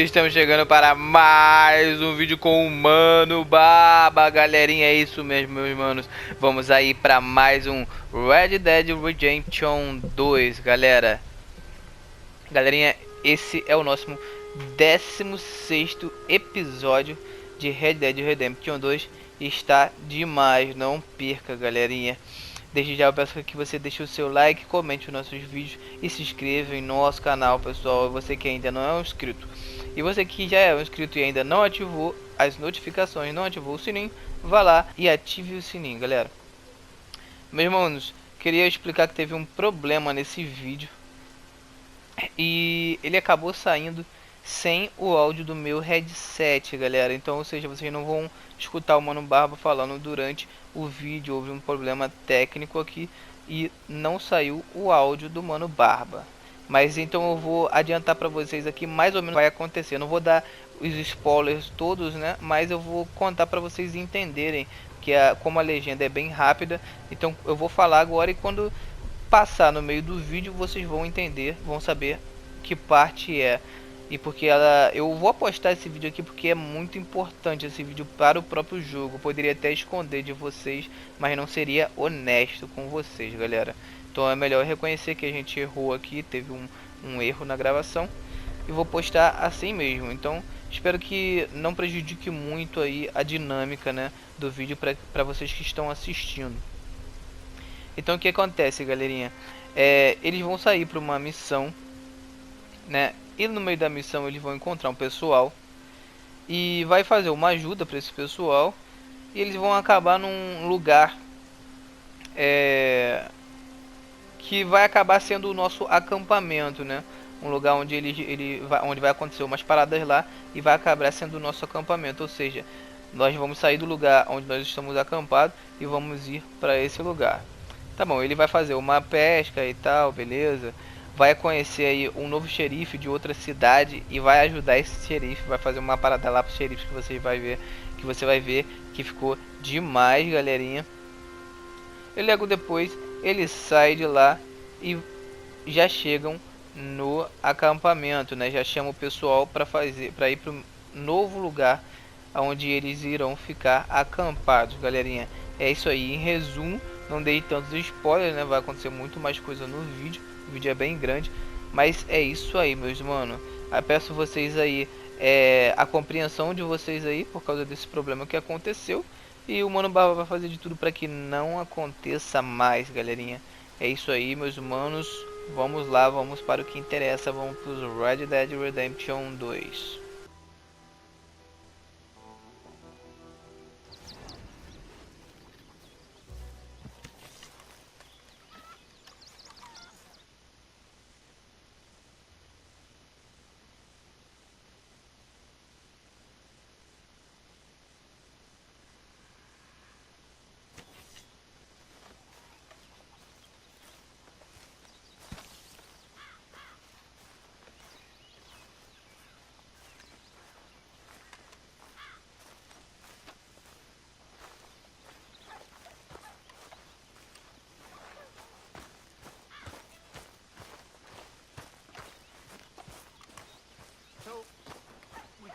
Estamos chegando para mais um vídeo com o Mano Barba, galerinha, é isso mesmo, meus manos. Vamos aí para mais um Red Dead Redemption 2, galera. Galerinha, esse é o nosso 16º episódio de Red Dead Redemption 2. Está demais, não perca, galerinha. Desde já eu peço que você deixe o seu like, comente os nossos vídeos e se inscreva em nosso canal, pessoal. Você que ainda não é um inscrito e você que já é um inscrito e ainda não ativou as notificações, não ativou o sininho, vá lá e ative o sininho, galera. Meus irmãos, queria explicar que teve um problema nesse vídeo e ele acabou saindo sem o áudio do meu headset, galera. Então, ou seja, vocês não vão escutar o Mano Barba falando durante o vídeo. Houve um problema técnico aqui e não saiu o áudio do Mano Barba. Mas então eu vou adiantar para vocês aqui mais ou menos o que vai acontecer. Eu não vou dar os spoilers todos, né? Mas eu vou contar para vocês entenderem que como a legenda é bem rápida, então eu vou falar agora e quando passar no meio do vídeo vocês vão entender, vão saber que parte é. E porque eu vou postar esse vídeo aqui porque é muito importante esse vídeo para o próprio jogo. Eu poderia até esconder de vocês, mas não seria honesto com vocês, galera. Então é melhor reconhecer que a gente errou aqui, teve um erro na gravação. E vou postar assim mesmo. Então espero que não prejudique muito aí a dinâmica, né, do vídeo para vocês que estão assistindo. Então o que acontece, galerinha? Eles vão sair para uma missão, né? E no meio da missão eles vão encontrar um pessoal e vai fazer uma ajuda para esse pessoal. E eles vão acabar num lugar que vai acabar sendo o nosso acampamento, né? Um lugar onde onde vai acontecer umas paradas lá e vai acabar sendo o nosso acampamento. Ou seja, nós vamos sair do lugar onde nós estamos acampados e vamos ir para esse lugar. Tá bom, ele vai fazer uma pesca e tal, beleza. Vai conhecer aí um novo xerife de outra cidade e vai ajudar esse xerife, vai fazer uma parada lá pro xerife que você vai ver que ficou demais, galerinha. E logo depois ele sai de lá e já chegam no acampamento, né? Já chama o pessoal para ir pro novo lugar onde eles irão ficar acampados, galerinha. É isso aí, em resumo, não dei tantos spoilers, né? Vai acontecer muito mais coisa no vídeo. O vídeo é bem grande, mas é isso aí, meus mano. Eu peço vocês aí a compreensão de vocês aí por causa desse problema que aconteceu. E o Mano Barba vai fazer de tudo para que não aconteça mais, galerinha. É isso aí, meus manos. Vamos lá, vamos para o que interessa. Vamos para os Red Dead Redemption 2.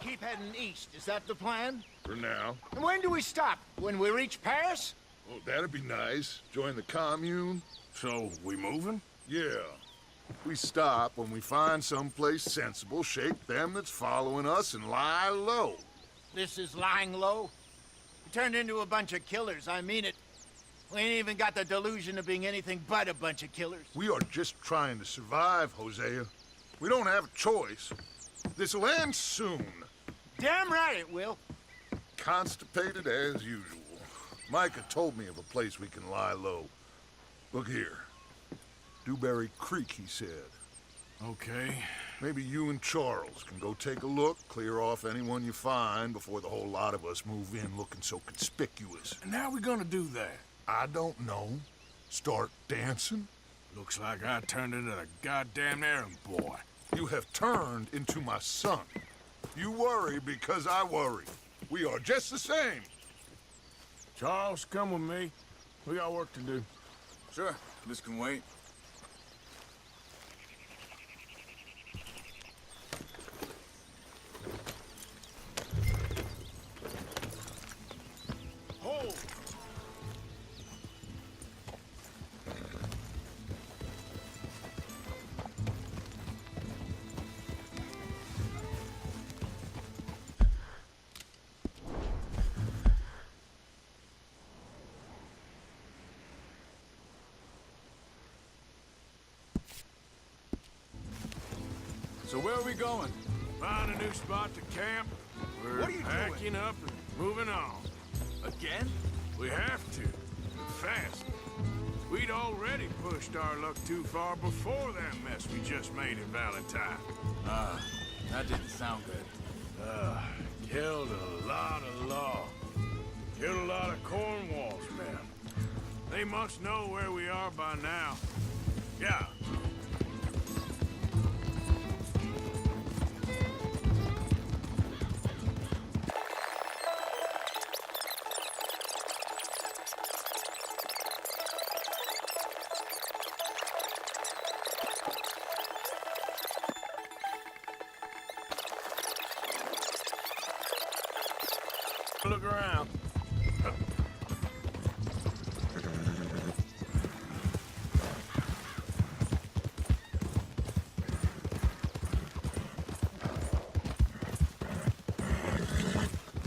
Keep heading east, is that the plan? For now. And when do we stop? When we reach Paris? Oh, that'd be nice. Join the commune. So, we moving? Yeah. We stop when we find someplace sensible, shake them that's following us, and lie low. This is lying low? We turned into a bunch of killers, I mean it. We ain't even got the delusion of being anything but a bunch of killers. We are just trying to survive, Hosea. We don't have a choice. This'll end soon. Damn right it will. Constipated as usual. Micah told me of a place we can lie low. Look here. Dewberry Creek, he said. Okay. Maybe you and Charles can go take a look, clear off anyone you find before the whole lot of us move in looking so conspicuous. And how are we gonna do that? I don't know. Start dancing? Looks like I turned into the goddamn errand boy. You have turned into my son. You worry because I worry. We are just the same. Charles, come with me. We got work to do. Sure, this can wait. So where are we going? Find a new spot to camp. We're What are you packing doing? up and moving on. Again? We have to. And fast. We'd already pushed our luck too far before that mess we just made in Valentine. That didn't sound good. Killed a lot of law. Killed a lot of Cornwall's men. They must know where we are by now. Yeah. Look around.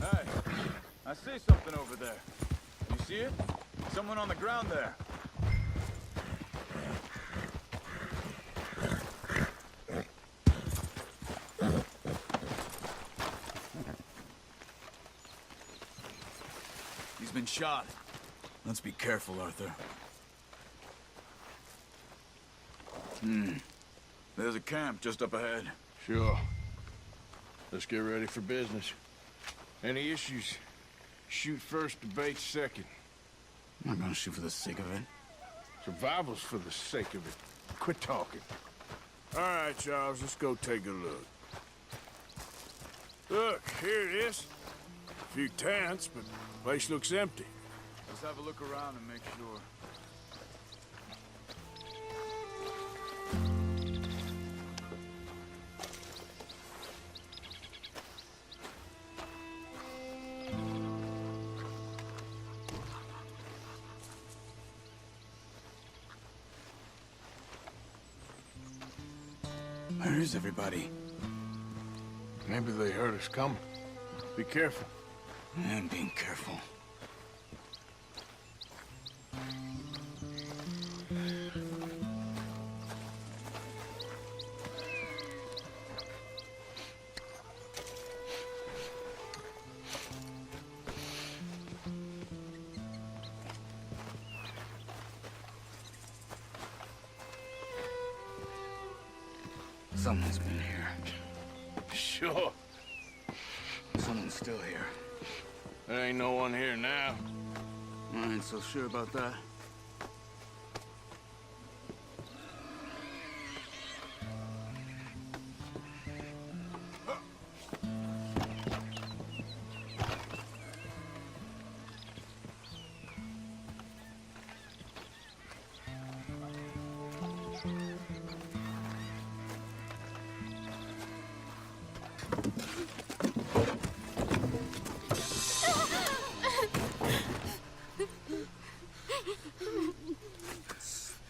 Hey, I see something over there. You see it? Someone on the ground there. He's been shot. Let's be careful, Arthur. There's a camp just up ahead. Sure. Let's get ready for business. Any issues? Shoot first, debate second. I'm not gonna shoot for the sake of it. Survival's for the sake of it. Quit talking. All right, Charles, let's go take a look. Look, here it is. A few tents, but the place looks empty. Let's have a look around and make sure. Where is everybody? Maybe they heard us coming. Be careful. I'm being careful. Someone's been here. Sure. Someone's still here. There ain't no one here now. I ain't so sure about that.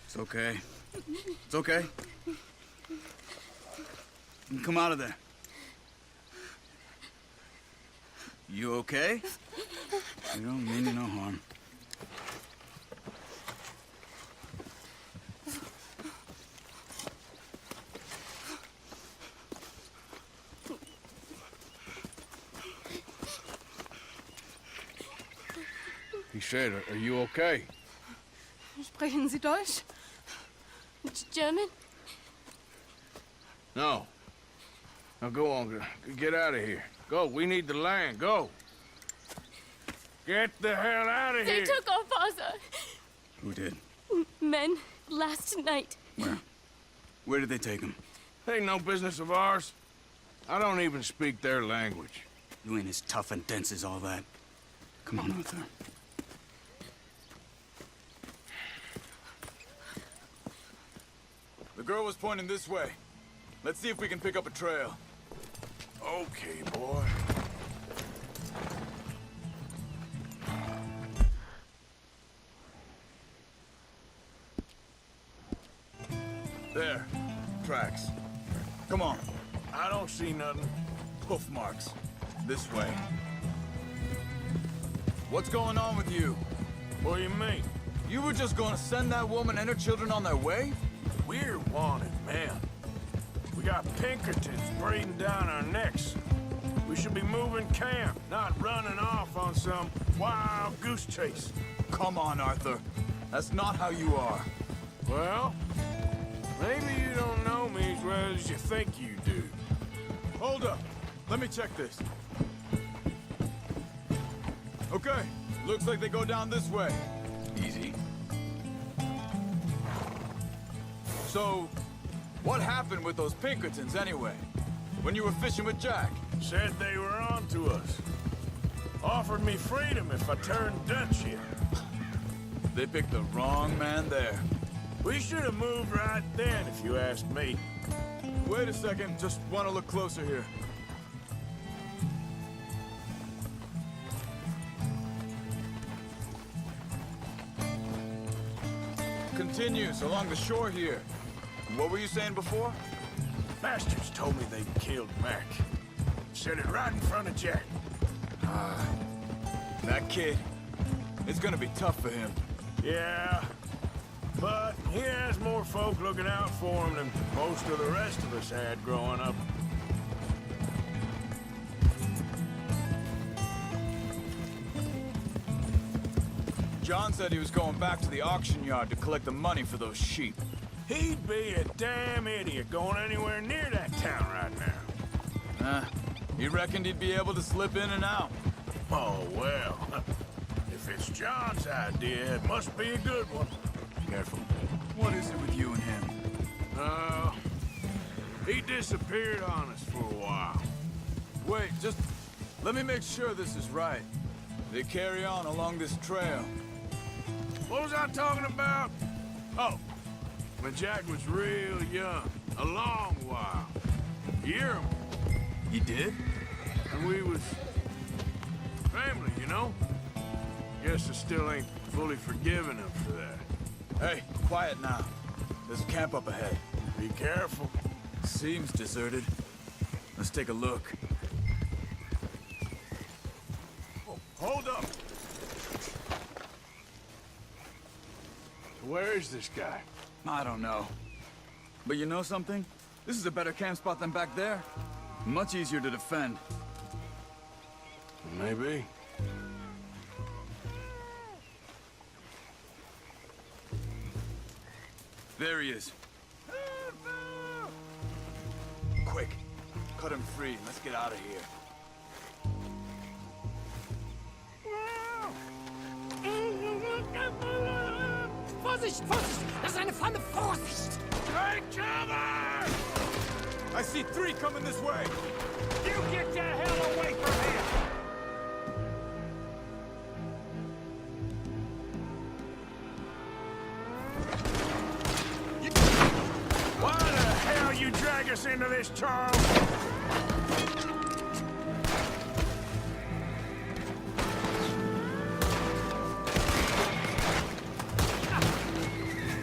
It's okay. It's okay. You can come out of there. You okay? You don't mean you no harm. He said, are you okay? Sprechen Sie Deutsch? German? No. Now go on, get out of here. Go, we need the land, go. Get the hell out of They here. took our father. Who did? Men, last night. Where? Where did they take him? Ain't no business of ours. I don't even speak their language. You ain't as tough and dense as all that. Come on, Arthur. The girl was pointing this way. Let's see if we can pick up a trail. Okay, boy. There. Tracks. Come on. I don't see nothing. Hoof marks. This way. What's going on with you? What do you mean? You were just gonna send that woman and her children on their way? We're wanted men. We got Pinkertons breathing down our necks. We should be moving camp, not running off on some wild goose chase. Come on, Arthur. That's not how you are. Well, maybe you don't know me as well as you think you do. Hold up. Let me check this. Okay. Looks like they go down this way. Easy. So, what happened with those Pinkertons anyway? When you were fishing with Jack? Said they were on to us. Offered me freedom if I turned Dutch here. They picked the wrong man there. We should have moved right then, if you ask me. Wait a second, just want to look closer here. Continues along the shore here. What were you saying before? Bastards told me they killed Mac. Said it right in front of Jack. That kid. It's gonna be tough for him. Yeah, but he has more folk looking out for him than most of the rest of us had growing up. John said he was going back to the auction yard to collect the money for those sheep. He'd be a damn idiot going anywhere near that town right now. He reckoned he'd be able to slip in and out. Oh, well. If it's John's idea, it must be a good one. Careful. What is it with you and him? He disappeared on us for a while. Wait, just let me make sure this is right. They carry on along this trail. What was I talking about? Oh, when Jack was real young. A long while. A year or more. He did? And we was family, you know? Guess I still ain't fully forgiven him for that. Hey, quiet now. There's a camp up ahead. Be careful. Seems deserted. Let's take a look. Oh, hold up. Where is this guy? I don't know. But you know something? This is a better camp spot than back there. Much easier to defend. Maybe. There he is. Quick, cut him free and let's get out of here. Vorsicht, Vorsicht! Das ist eine Falle! Vorsicht! Take cover! I see 3 coming this way. You get the hell away from here! Why the hell you drag us into this, Charles?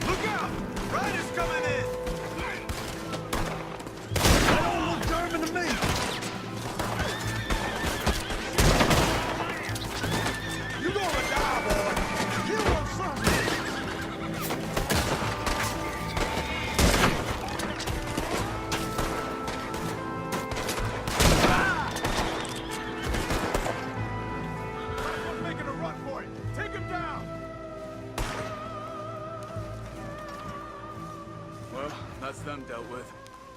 Look out! Riders coming in! That don't look German to me! You gonna die, boy! You want something! I'm making a run for it. Take him down! Well, that's them dealt with.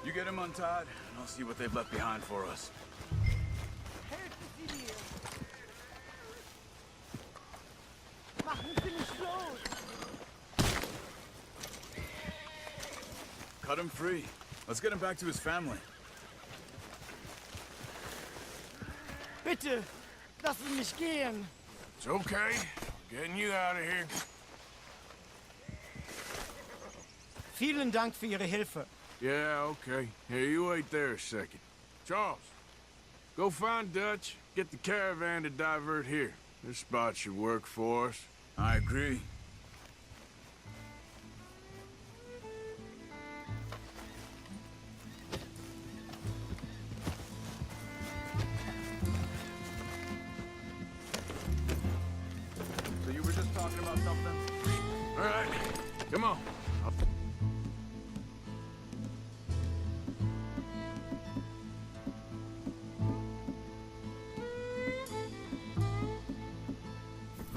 You get him untied, and I'll see what they've left behind for us. Machen Sie nicht los! Cut him free. Let's get him back to his family. Bitte, lassen Sie mich gehen! It's okay. Getting you out of here. Vielen Dank für Ihre Hilfe. Yeah, okay. Here, you wait there a second. Charles, go find Dutch. Get the caravan to divert here. This spot should work for us. I agree. So you were just talking about something? All right, come on.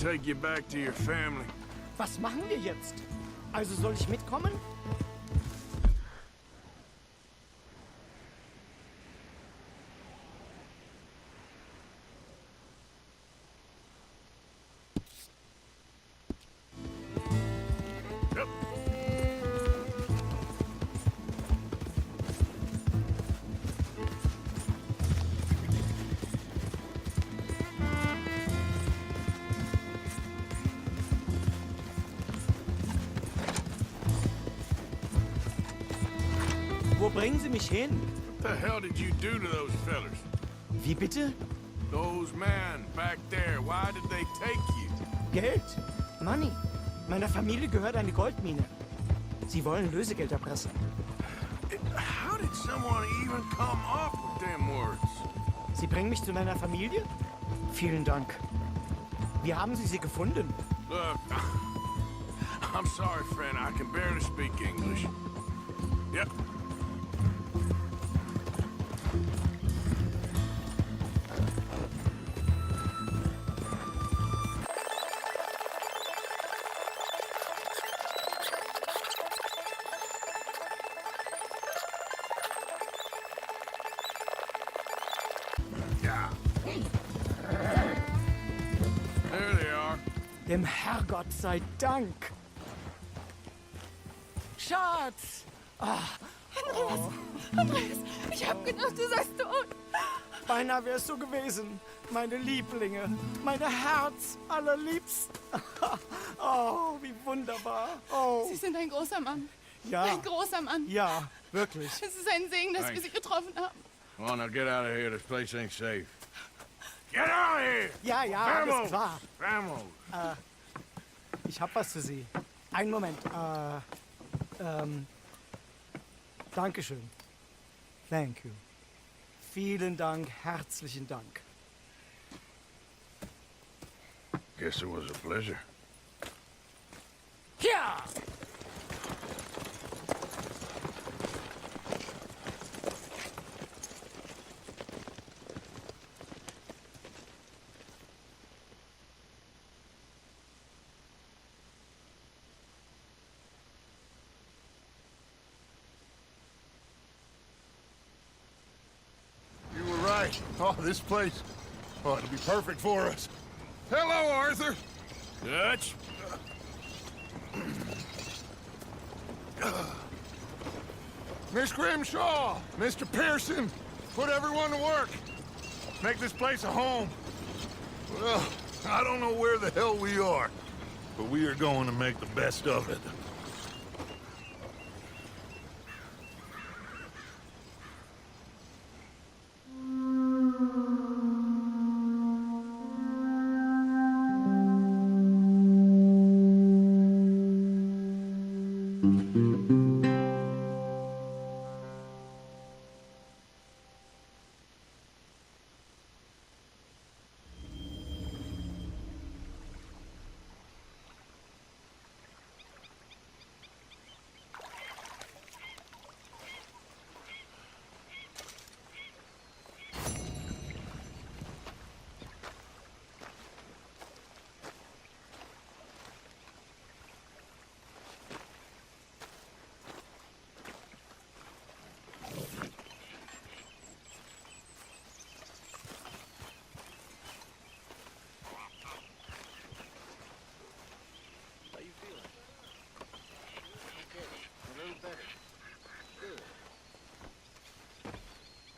take you back to your family. Was machen wir jetzt? Also soll ich mitkommen? Yep. Wo bringen Sie mich hin? What the hell did you do to those fellers? Wie bitte? Those men back there, why did they take you? Geld. Money. Meiner Familie gehört eine Goldmine. Sie wollen Lösegeld erpressen. How did someone even come up with them words? Sie bringen mich zu meiner Familie? Vielen Dank. Wie haben Sie sie gefunden? Look, I'm sorry, friend. I can barely speak English. Yep. Yeah. There they are. Dem Herrgott sei Dank. Schatz! Andreas, ich hab gedacht, du seist tot. Beinahe wär's so gewesen. Meine Lieblinge, meine Herz allerliebsten. Oh, wie wunderbar. Oh, Sie sind ein großer Mann. ja. Ein großer Mann. Ja, wirklich. Es ist ein Segen, dass wir Thanks. Sie getroffen haben. Come on, now get out of here. This place ain't safe. Get out of here! Ja, ja, alles klar. Vamos! Ich hab was für Sie. Einen Moment. Dankeschön. Thank you. Vielen Dank, herzlichen Dank. Guess it was a pleasure. Ja! You were right. Oh, this place. Oh, it'll be perfect for us. Hello, Arthur. Dutch? Miss Grimshaw, Mr. Pearson, put everyone to work. Make this place a home. Well, I don't know where the hell we are, but we are going to make the best of it.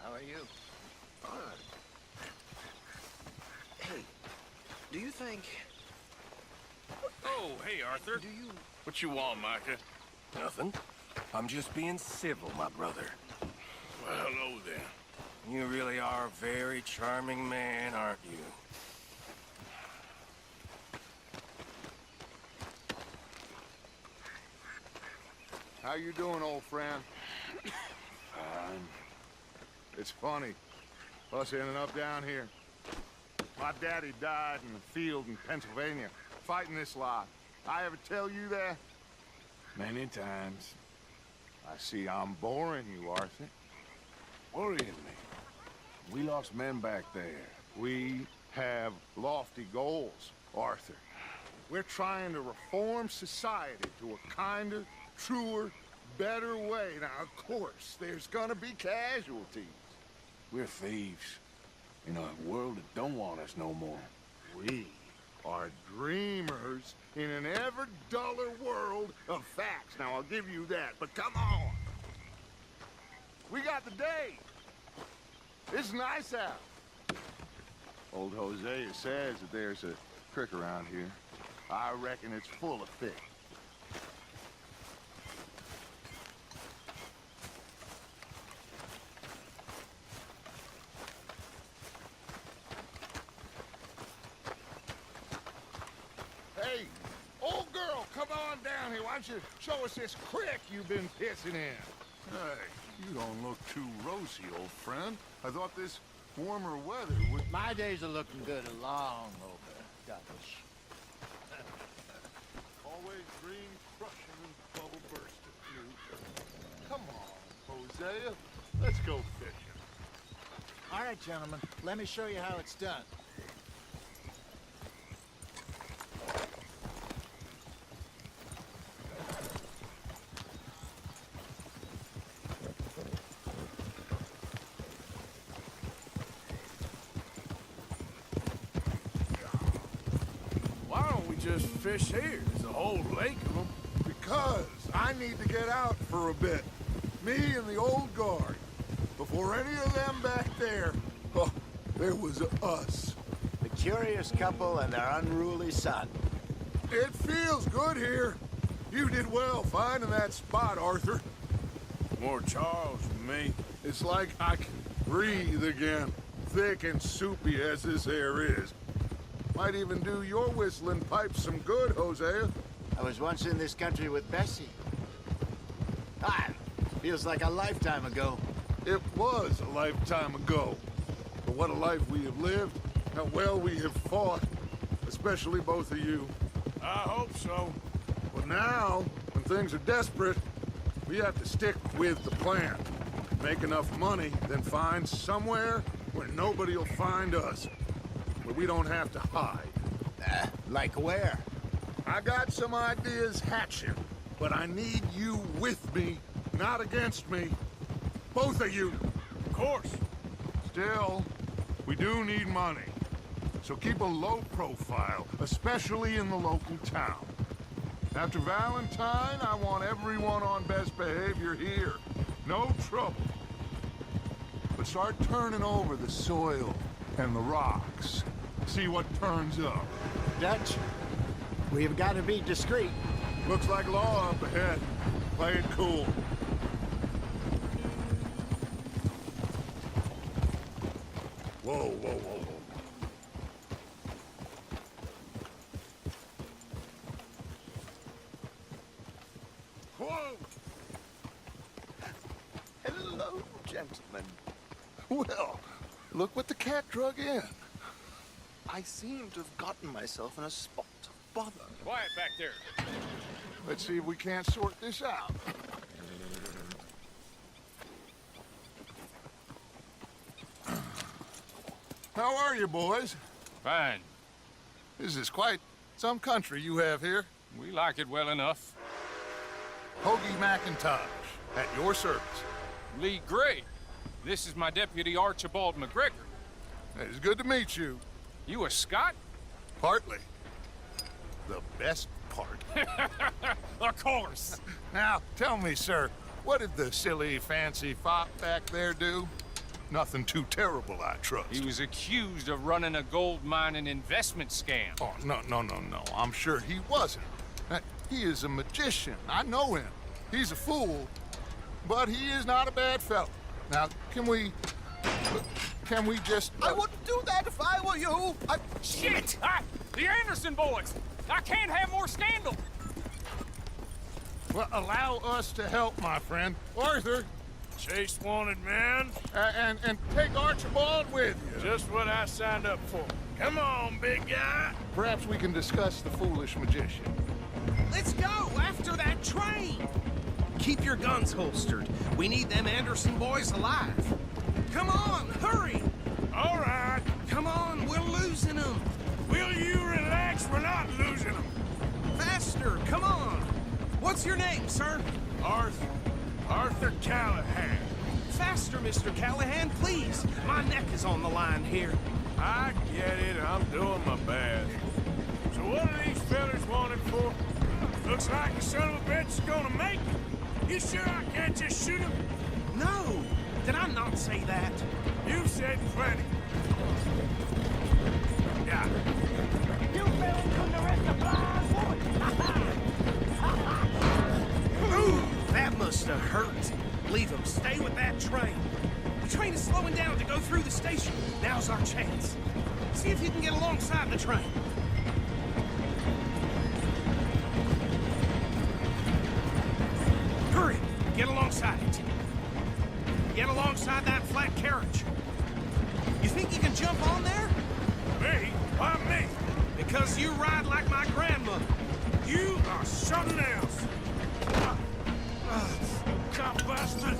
How are you? Fine. Hey, do you think... Oh, hey, Arthur. Do you... What you want, Micah? Nothing. I'm just being civil, my brother. Well, hello, then. You really are a very charming man, aren't you? How you doing, old friend? Fine. It's funny, us ending up down here. My daddy died in the field in Pennsylvania, fighting this lot. I ever tell you that? Many times. I see I'm boring you, Arthur. Worrying me. We lost men back there. We have lofty goals, Arthur. We're trying to reform society to a kinder, truer, better way. Now, of course, there's gonna be casualties. We're thieves in a world that don't want us no more. We are dreamers in an ever duller world of facts. Now, I'll give you that, but come on. We got the day. It's nice out. Old Hosea says that there's a creek around here. I reckon it's full of fish. Hey, old girl, come on down here. Why don't you show us this creek you've been pissing in? Hey, you don't look too rosy, old friend. I thought this warmer weather would... My days are looking good along over, Duthy. Always dream crushing and bubble bursting, you. Come on, Hosea. Let's go fishing. All right, gentlemen, let me show you how it's done. Why don't we just fish here? There's a whole lake of them. Because I need to get out for a bit. Me and the old guard. Before any of them back there, oh, there was us. The curious couple and their unruly son. It feels good here. You did well finding that spot, Arthur. More Charles than me. It's like I can breathe again, thick and soupy as this air is. Might even do your whistling pipes some good, Hosea. I was once in this country with Bessie. Ah, feels like a lifetime ago. It was a lifetime ago. But what a life we have lived, how well we have fought, especially both of you. I hope so. But now, when things are desperate, we have to stick with the plan. Make enough money, then find somewhere where nobody will find us. Where we don't have to hide. Like where? I got some ideas hatching, but I need you with me, not against me. Both of you. Of course. Still, we do need money. So keep a low profile, especially in the local town. After Valentine, I want everyone on best behavior here. No trouble. But start turning over the soil and the rocks. See what turns up. Dutch, we've got to be discreet. Looks like law up ahead. Play it cool. Whoa, whoa, whoa, whoa. Whoa! Hello, gentlemen. Well, look what the cat drug in. I seem to have gotten myself in a spot of bother. Quiet back there. Let's see if we can't sort this out. How are you, boys? Fine. This is quite some country you have here. We like it well enough. Hoagie McIntosh, at your service. Lee Gray. This is my deputy Archibald McGregor. It's good to meet you. You a Scot? Partly. The best part. Of course. Now, tell me, sir, what did the silly, fancy fop back there do? Nothing too terrible, I trust. He was accused of running a gold mining investment scam. Oh, no. I'm sure he wasn't. He is a magician. I know him. He's a fool, but he is not a bad fellow. Now, can we just... I wouldn't do that if I were you. Shit! The Anderson boys! I can't have more scandal! Well, allow us to help, my friend. Arthur, Chase wanted man. and take Archibald with you. Just what I signed up for. Come on, big guy. Perhaps we can discuss the foolish magician. Let's go after that train. Keep your guns holstered. We need them Anderson boys alive. Come on, hurry. All right. Come on, we're losing them. Will you relax? We're not losing them. What's your name, sir? Arthur. Arthur Callahan. Faster, Mr. Callahan, please. My neck is on the line here. I get it. I'm doing my best. So what are these fellas wanted for? Looks like the son of a bitch is gonna make it. You sure I can't just shoot him? No! Did I not say that? You said plenty. Yeah. You fellas couldn't arrest a blind woman! Ooh, that must have hurt. Leave him. Stay with that train. The train is slowing down to go through the station. Now's our chance. See if you can get alongside the train. Hurry! Get alongside it. Get alongside that flat carriage. You think you can jump on there? Me? Why me? Because you ride like my grandmother. You are something else. Cop bastard!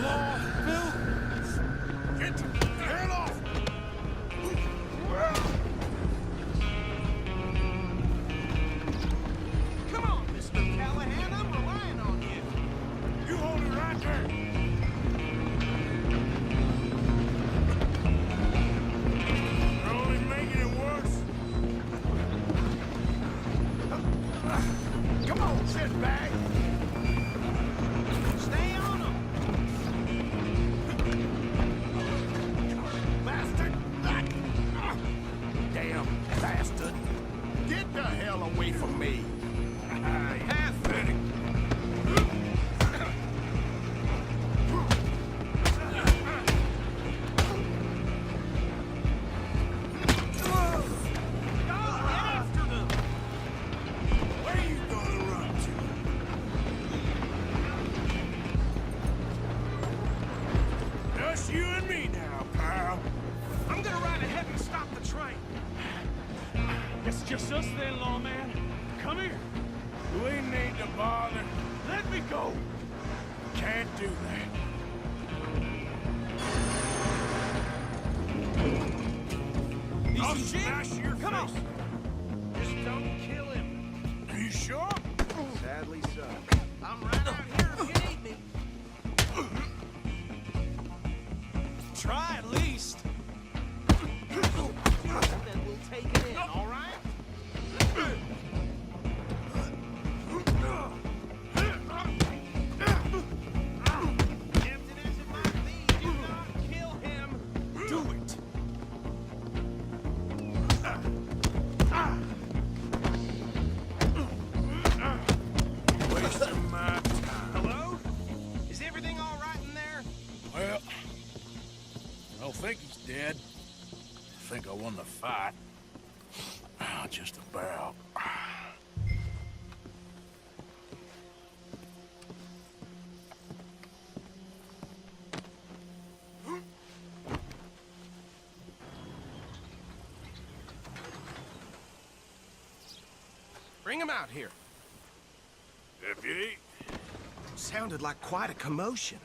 Law, Phil! Get the hell off! Come on, Mr. Callahan, I'm relying on you. You hold it right there. You're only making it worse. Come on, shitbag! Stay on him. Bastard! Damn bastard! Get the hell away from me! Pathetic. Where you gonna run to? Just you and me now, pal. I'm gonna ride ahead and stop the train. It's just us then, lawman. Come here. We need to bother. Let me go. Can't do that. I'll Easy, Jim. smash your Come on. face. Just don't kill him. Are you sure? Sadly so. I'm right out here if you need me. Try at least. Then we'll take it in, all right? Tempted as it might be, do not kill him. Do it. Wasting my time. Hello? Is everything all right in there? Well, I don't think he's dead. I think I won the fight. Just about. Bring him out here. Deputy, Sounded like quite a commotion.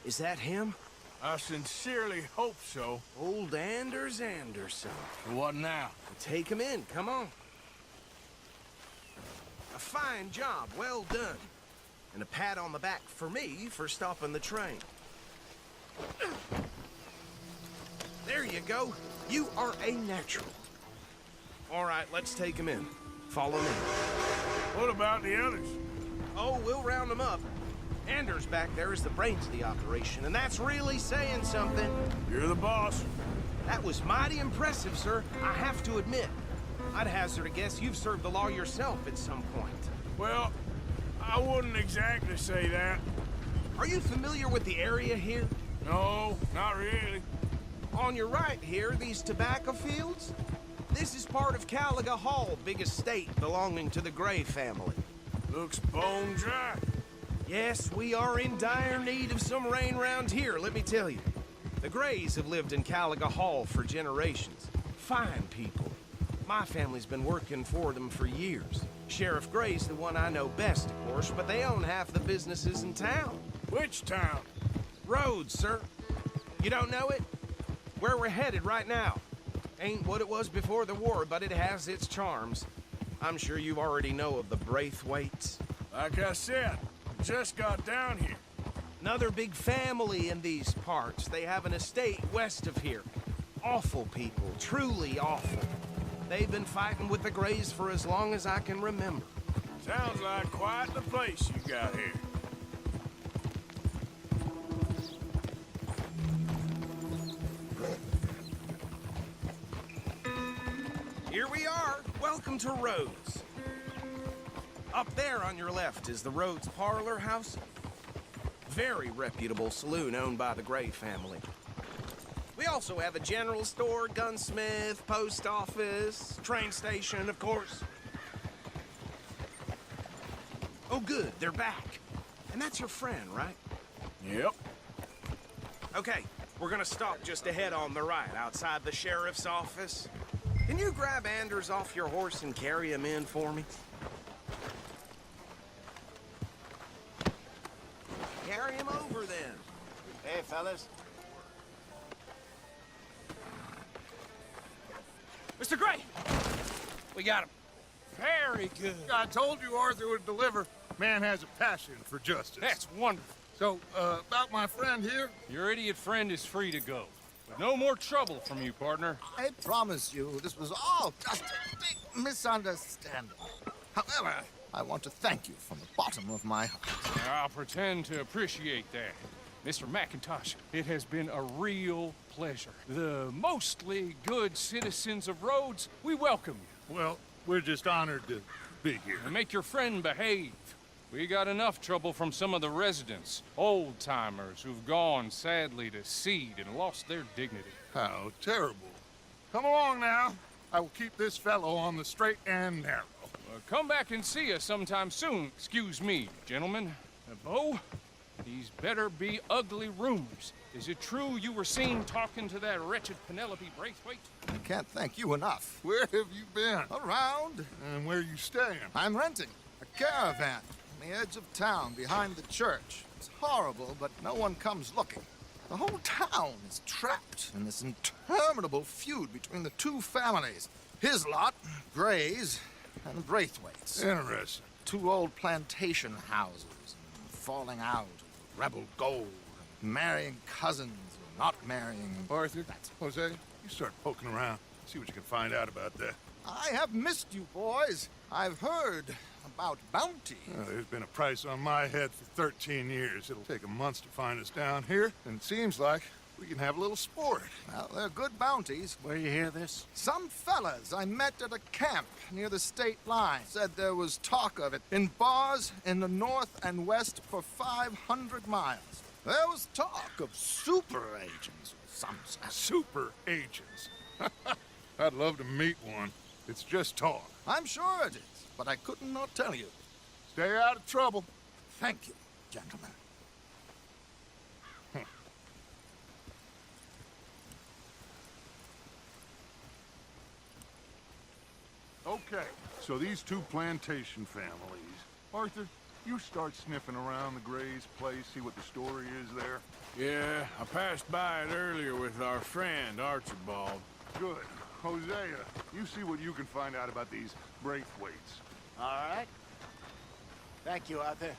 Is that him? I sincerely hope so. Old Anders Anderson. What now? Take him in, come on. A fine job, well done. And a pat on the back for me for stopping the train. There you go. You are a natural. All right, let's take him in. Follow me. What about the others? Oh, we'll round them up. Anders back there is the brains of the operation, and that's really saying something. You're the boss. That was mighty impressive, sir. I have to admit. I'd hazard a guess you've served the law yourself at some point. Well, I wouldn't exactly say that. Are you familiar with the area here? No, not really. On your right here, these tobacco fields? This is part of Caliga Hall, big estate belonging to the Gray family. Looks bone dry. Yes, we are in dire need of some rain round here, let me tell you. The Grays have lived in Caliga Hall for generations. Fine people. My family's been working for them for years. Sheriff Gray's the one I know best, of course, but they own half the businesses in town. Which town? Rhodes, sir. You don't know it? Where we're headed right now. Ain't what it was before the war, but it has its charms. I'm sure you already know of the Braithwaites. Like I said, just got down here. Another big family in these parts. They have an estate west of here. Awful people, truly awful. They've been fighting with the Greys for as long as I can remember. Sounds like quite the place you got here. Here we are. Welcome to Rhodes. Up there on your left is the Rhodes Parlor House. Very reputable saloon owned by the Gray family. We also have a general store, gunsmith, post office, train station, of course. Oh, good, they're back. And that's your friend, right? Yep. Okay, we're gonna stop just ahead on the right, outside the sheriff's office. Can you grab Anders off your horse and carry him in for me? Carry him over, then. Hey, fellas. Mr. Gray! We got him. Very good. I told you Arthur would deliver. Man has a passion for justice. That's wonderful. So, about my friend here? Your idiot friend is free to go. But no more trouble from you, partner. I promise you, this was all just a big misunderstanding. However, I want to thank you from the bottom of my heart. I'll pretend to appreciate that. Mr. McIntosh, it has been a real pleasure. The mostly good citizens of Rhodes, we welcome you. Well, we're just honored to be here. And make your friend behave. We got enough trouble from some of the residents, old-timers who've gone, sadly, to seed and lost their dignity. How terrible. Come along now. I will keep this fellow on the straight and narrow. Come back and see us sometime soon. Excuse me, gentlemen. Bo, these better be ugly rumors. Is it true you were seen talking to that wretched Penelope Braithwaite? I can't thank you enough. Where have you been? Around. And where you staying? I'm renting a caravan on the edge of town behind the church. It's horrible, but no one comes looking. The whole town is trapped in this interminable feud between the two families. His lot, Gray's, and the Braithwaites. Interesting. Two old plantation houses, and falling out, rebel gold, marrying cousins, or not marrying. Arthur, Jose, you start poking around. See what you can find out about that. I have missed you, boys. I've heard about bounty. There's been a price on my head for 13 years. It'll take a month to find us down here, and it seems like we can have a little sport. Well, they're good bounties. Where you hear this? Some fellas I met at a camp near the state line said there was talk of it in bars in the north and west for 500 miles. There was talk of super agents or something. Super agents. I'd love to meet one. It's just talk. I'm sure it is, but I couldn't not tell you. Stay out of trouble. Thank you, gentlemen. Okay, so these two plantation families. Arthur, you start sniffing around the Gray's place, see what the story is there. Yeah, I passed by it earlier with our friend, Archibald. Good. Hosea, you see what you can find out about these Braithwaites. All right. Thank you, Arthur.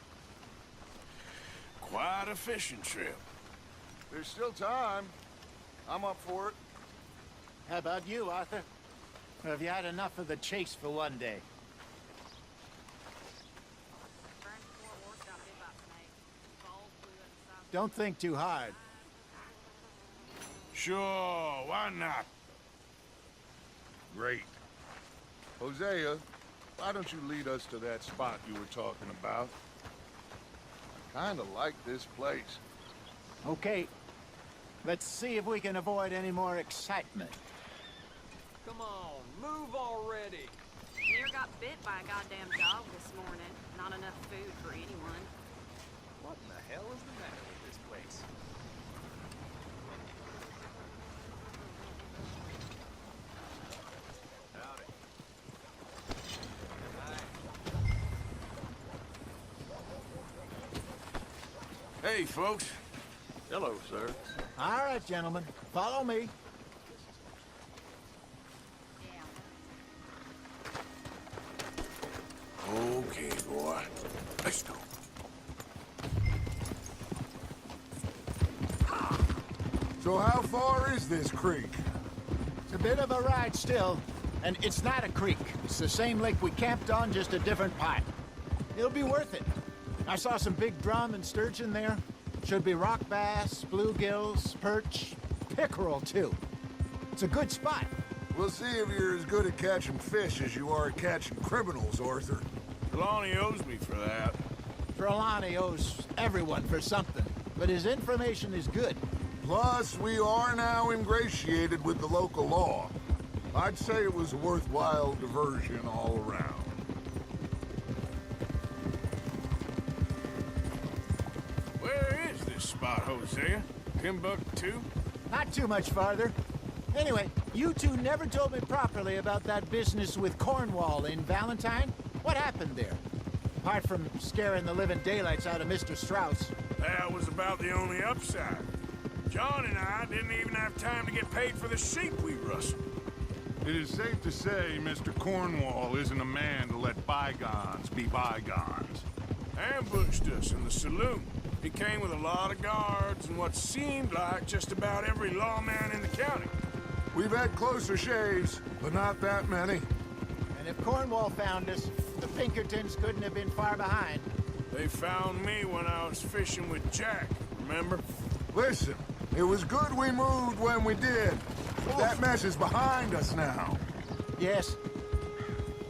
Quite a fishing trip. There's still time. I'm up for it. How about you, Arthur? Or have you had enough of the chase for one day? Don't think too hard. Sure, why not? Great. Hosea, why don't you lead us to that spot you were talking about? I kinda like this place. Okay. Let's see if we can avoid any more excitement. Come on, move already. Near got bit by a goddamn dog this morning. Not enough food for anyone. What in the hell is the matter with this place? Howdy. Hi. Hey, folks. Hello, sir. All right, gentlemen. Follow me. Okay, boy. Let's go. So how far is this creek? It's a bit of a ride still, and it's not a creek. It's the same lake we camped on, just a different part. It'll be worth it. I saw some big drum and sturgeon there. Should be rock bass, bluegills, perch, pickerel too. It's a good spot. We'll see if you're as good at catching fish as you are at catching criminals, Arthur. Trelawney owes me for that. Trelawney owes everyone for something, but his information is good. Plus, we are now ingratiated with the local law. I'd say it was a worthwhile diversion all around. Where is this spot, Hosea? Timbuktu? Not too much farther. Anyway, you two never told me properly about that business with Cornwall in Valentine. What happened there? Apart from scaring the living daylights out of Mr. Strauss. That was about the only upside. John and I didn't even have time to get paid for the sheep we rustled. It is safe to say Mr. Cornwall isn't a man to let bygones be bygones. Ambushed us in the saloon. He came with a lot of guards and what seemed like just about every lawman in the county. We've had closer shaves, but not that many. And if Cornwall found us, the Pinkertons couldn't have been far behind. They found me when I was fishing with Jack, remember? Listen, it was good we moved when we did. That mess is behind us now. Yes.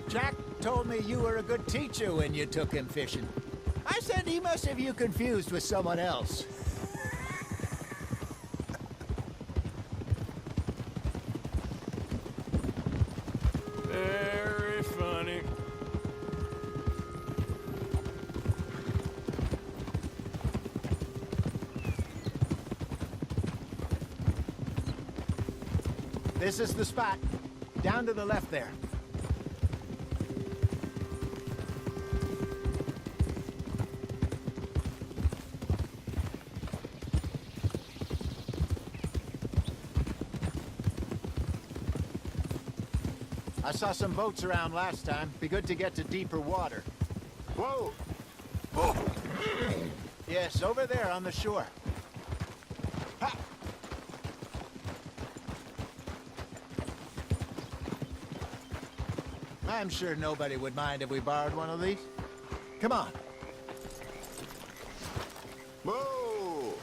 Jack told me you were a good teacher when you took him fishing. I said he must have you confused with someone else. Very funny. This is the spot. Down to the left there. I saw some boats around last time. Be good to get to deeper water. Whoa! Oh. Yes, over there on the shore. Ha! I'm sure nobody would mind if we borrowed one of these. Come on. Whoa!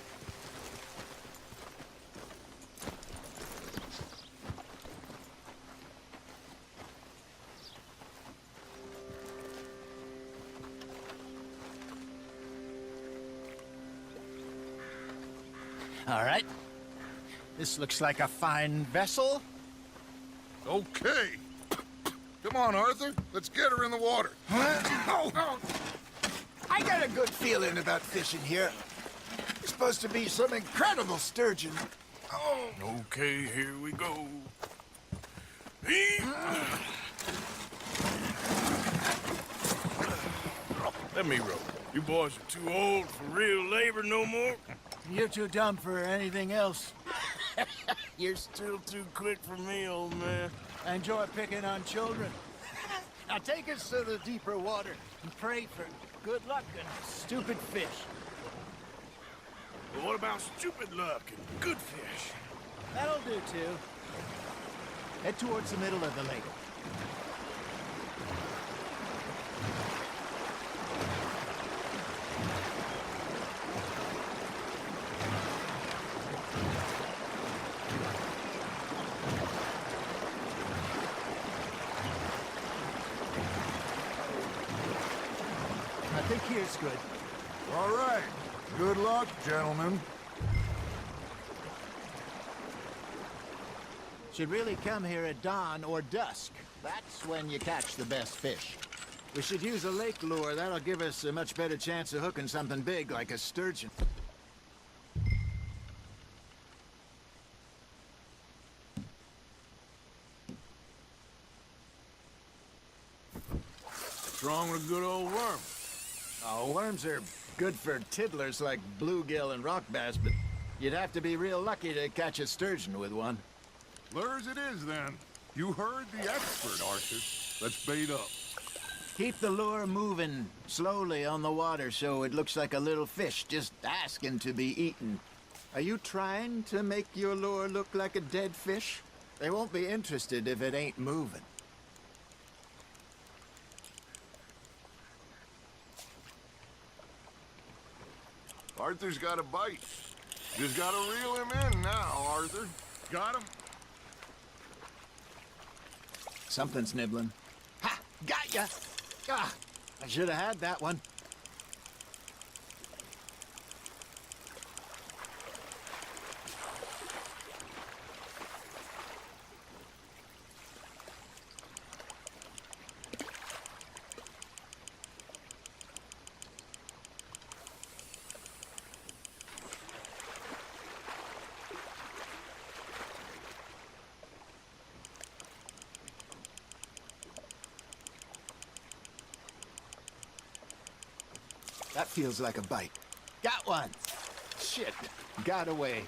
All right. This looks like a fine vessel. Okay. Come on, Arthur. Let's get her in the water. Oh. I got a good feeling about fishing here. It's supposed to be some incredible sturgeon. Oh. Okay, here we go. Let me row. You boys are too old for real labor no more. You're too dumb for anything else. You're still too quick for me, old man. I enjoy picking on children. Now take us to the deeper water and pray for good luck and stupid fish. But what about stupid luck and good fish? That'll do, too. Head towards the middle of the lake. I think here's good. All right. Good luck, gentlemen. Should really come here at dawn or dusk. That's when you catch the best fish. We should use a lake lure. That'll give us a much better chance of hooking something big like a sturgeon. What's wrong with a good old worm? Oh, worms are good for tiddlers like bluegill and rock bass, but you'd have to be real lucky to catch a sturgeon with one. Lures it is, then. You heard the expert, Arthur. Let's bait up. Keep the lure moving slowly on the water so it looks like a little fish just asking to be eaten. Are you trying to make your lure look like a dead fish? They won't be interested if it ain't moving. Arthur's got a bite. Just gotta reel him in now, Arthur. Got him? Something's nibbling. Ha! Got ya! Ah, I should have had that one. That feels like a bite. Got one! Shit, got away.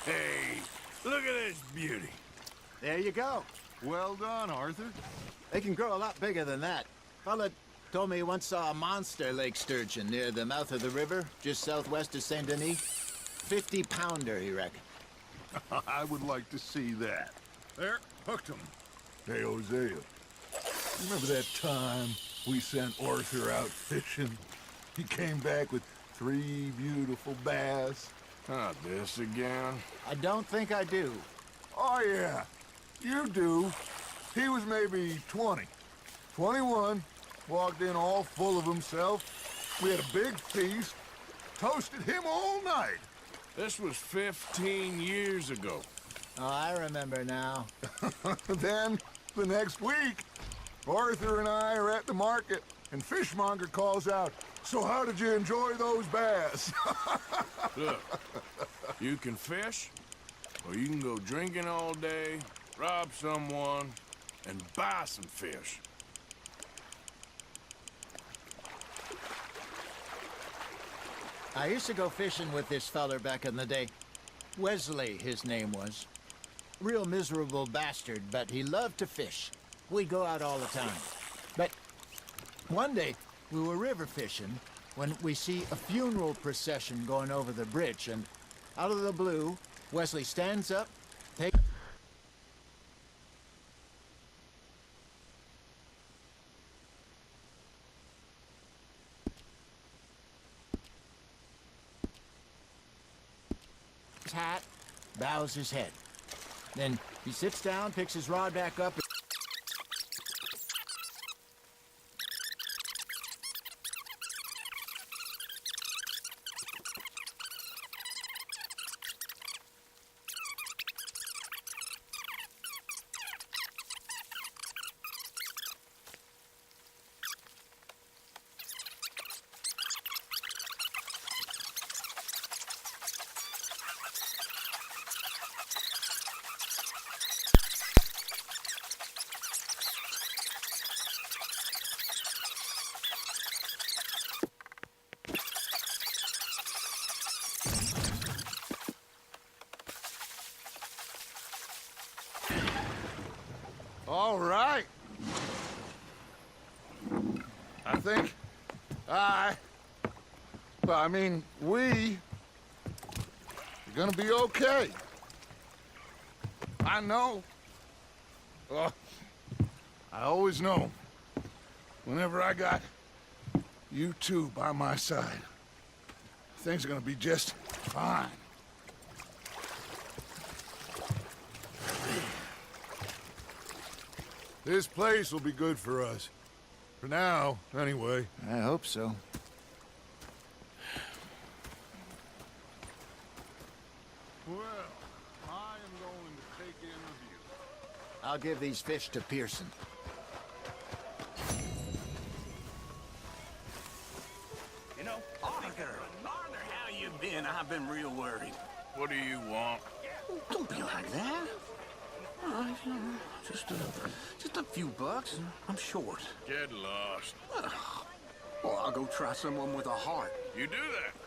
Hey, look at this beauty. There you go. Well done, Arthur. They can grow a lot bigger than that. Fella told me he once saw a monster lake sturgeon near the mouth of the river, just southwest of Saint Denis. 50-pounder, he reckoned. I would like to see that. There, hooked him. Hey, Hosea. Remember that time we sent Arthur out fishing? He came back with 3 beautiful bass. Not this again. I don't think I do. Oh, yeah. You do. He was maybe 20. 21. Walked in all full of himself. We had a big feast. Toasted him all night. This was 15 years ago. Oh, I remember now. Then, the next week, Arthur and I are at the market, and Fishmonger calls out, "So how did you enjoy those bass?" Look, you can fish, or you can go drinking all day, rob someone, and buy some fish. I used to go fishing with this feller back in the day. Wesley, his name was. Real miserable bastard, but he loved to fish. We'd go out all the time. But one day, we were river fishing when we see a funeral procession going over the bridge, and out of the blue, Wesley stands up, takes his hat, bows his head. Then he sits down, picks his rod back up. All right. I think we are gonna be okay. I know. I always know. Whenever I got you two by my side, things are gonna be just fine. This place will be good for us. For now, anyway. I hope so. Well, I am going to take in review. I'll give these fish to Pearson. You know, Arthur, how you been? I've been real worried. What do you want? Don't be like that. All right, just a few bucks. I'm short. Get lost. Well, I'll go try someone with a heart. You do that?